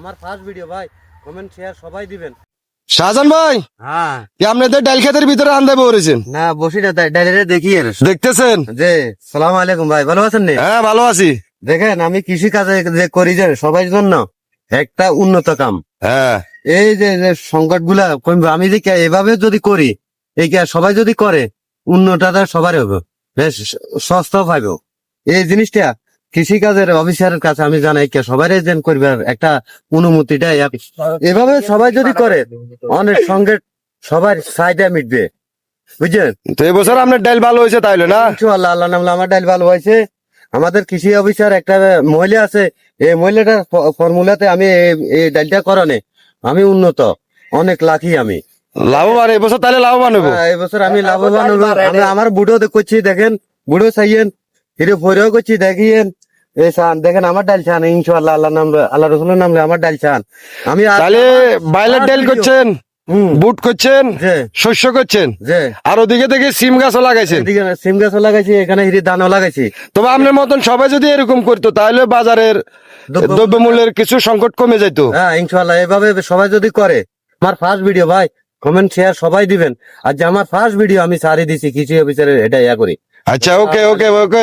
আমার first video ভাই, comment share সবাই দিবেন। শাহজাহান ভাই, হ্যাঁ কি আপনাদের ডাল খেতের ভিতরে আন্দা বলেছেন? না বসি না, ডাইরেক্ট দেখি আর দেখতেছেন? যে সালাম আলাইকুম ভাই, ভালো আছেন নে? হ্যাঁ, ভালো আছি। দেখেন আমি কৃষি কাজে যে করি যে সবাই জন্য একটা উন্নত কাম। হ্যাঁ, এই যে যে সংকট গুলা কমবে, আমি যে এভাবে যদি করি, এই সবাই যদি করে, উন্নতটা সবারই হবে, বেশ সস্তাও পাইব। এই জিনিসটা কৃষি কাজের অফিসারের কাছে আমি জানাই সবাই যেন করবে একটা অনুমতিটা এভাবে সবাই যদি করে অনেক সঙ্গে সবার চাহিদা মিটবে, বুঝছেন? তো এবছর আপনার ডাল ভালো হয়েছে তাইলে না? ইনশাআল্লাহ, আল্লাহ নামলে আমার ডাল ভালো হয়েছে। আমাদের কৃষি অফিসার একটা মহিলা আছে, এই মহিলাটার ফর্মুলাতে আমি এই ডালটা করানে আমি উন্নত, অনেক লাকি আমি। লাভবান এবছর, তাহলে লাভবান হবো। এবছর আমি লাভবান হবো। আমি আমার বুড়ো করছি, দেখেন বুড়ো চাইয়েন, হিরো ফরিও করছি, দেখিয়েন এই চান, দেখেন আমার ডাল চান। ইনশাআল্লাহ আল্লাহ নামলে, আল্লাহ রসুলের নামলে আমার ডাল চান। আমি তাহলে বাইলের ডাল করছেন, বুট করছেন, যে শস্য করছেন, যে আর ওদিকে থেকে সিম গাছও লাগাইছেন। এদিকে সিম গাছও লাগাইছি, এখানে হিরি ধানও লাগাইছি। তবে আপনার মতন সবাই যদি এরকম করতো তাহলে বাজারের দ্রব্যমূল্যের কিছু সংকট কমে যেত। হ্যাঁ ইনশাআল্লাহ, এভাবে সবাই যদি করে। আমার ফার্স্ট ভিডিও ভাই, কমেন্ট শেয়ার সবাই দিবেন। আর যে আমার ফার্স্ট ভিডিও আমি সারি দিছি কৃষি অফিসারের, এটা করি। আচ্ছা, ওকে ওকে ওকে।